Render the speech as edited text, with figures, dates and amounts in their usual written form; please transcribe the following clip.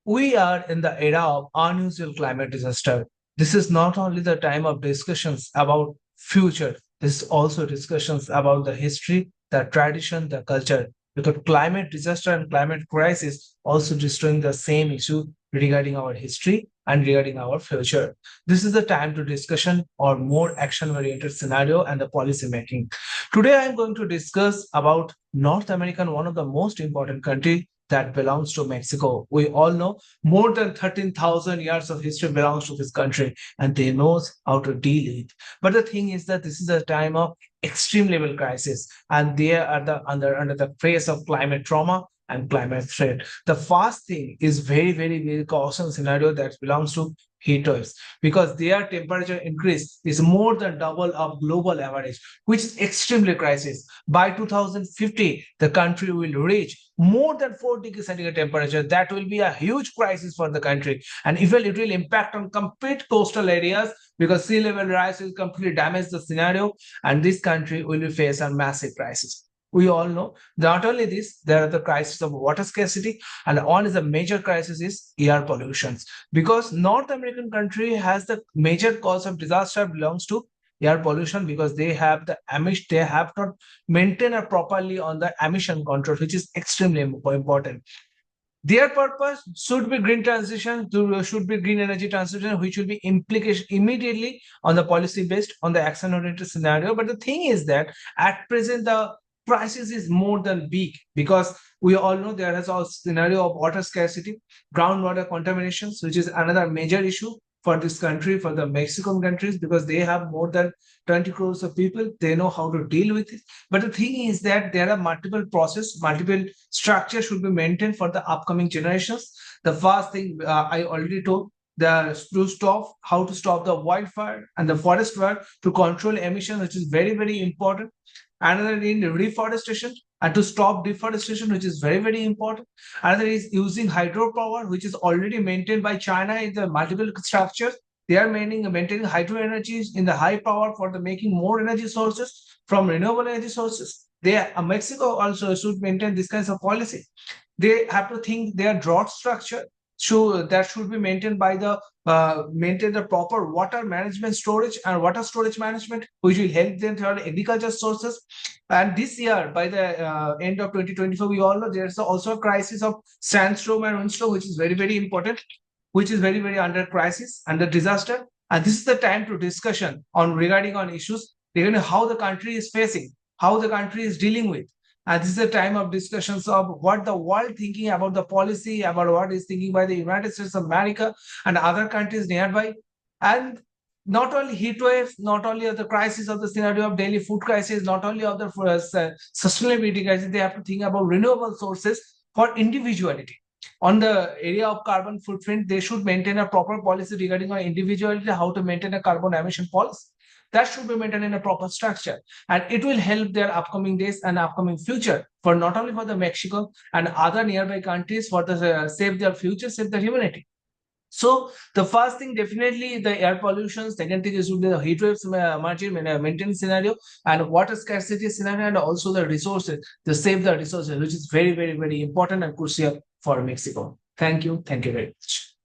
We are in the era of unusual climate disaster. This is not only the time of discussions about future, this is also discussions about the history, the tradition, the culture. Because climate disaster and climate crisis also destroying the same issue regarding our history and regarding our future. This is the time to discussion or more action-oriented scenario and the policy making. Today, I am going to discuss about North American, one of the most important country that belongs to Mexico. We all know more than 13,000 years of history belongs to this country and they knows how to deal with. But the thing is that this is a time of extreme level crisis and they are under the face of climate trauma and climate threat. The first thing is very caution scenario that belongs to heat waves because their temperature increase is more than double of global average, which is extremely crisis. By 2050, the country will reach more than 4 degrees centigrade temperature. That will be a huge crisis for the country. And even it will impact on complete coastal areas because sea level rise will completely damage the scenario and this country will face a massive crisis. We all know not only this, there are the crisis of water scarcity, and one is a major crisis is air pollution. Because North American country has the major cause of disaster belongs to air pollution because they have the emission, they have not maintained it properly on the emission control, which is extremely important. Their purpose should be green transition, should be green energy transition, which will be implication immediately on the policy based on the action oriented scenario. But the thing is that at present the crisis is more than big because we all know there is a scenario of water scarcity, groundwater contaminations, which is another major issue for this country, for the Mexican countries, because they have more than 20 crores of people. They know how to deal with it. But the thing is that there are multiple process, multiple structure should be maintained for the upcoming generations. The first thing I already told, the to stop how to stop the wildfire and the forest fire to control emission, which is very important. Another in reforestation and to stop deforestation, which is very important. Another is using hydropower, which is already maintained by China in the multiple structures. They are maintaining hydro energies in the high power for the making more energy sources from renewable energy sources. They Mexico also should maintain this kinds of policy. They have to think their drought structure that should be maintained by the maintain the proper water management storage and water storage management, which will help them through agriculture sources. And this year, by the end of 2024, we all know there's also a crisis of sandstorm and windstorm, which is very important, which is very under crisis, under disaster. And this is the time to discussion on regarding on issues regarding how the country is facing, how the country is dealing with. And this is a time of discussions of what the world thinking about the policy, about what is thinking by the United States of America and other countries nearby. And not only heat waves, not only of the crisis of the scenario of daily food crisis, not only of the sustainability crisis, they have to think about renewable sources for individuality. On the area of carbon footprint, they should maintain a proper policy regarding our individuality, how to maintain a carbon emission policy. That should be maintained in a proper structure. And it will help their upcoming days and upcoming future for not only for the Mexico and other nearby countries for the save their future, save their humanity. So the first thing definitely the air pollution. Second thing is would be the heat waves maintenance scenario and water scarcity scenario, and also the resources to save the resources, which is very important and crucial for Mexico. Thank you very much.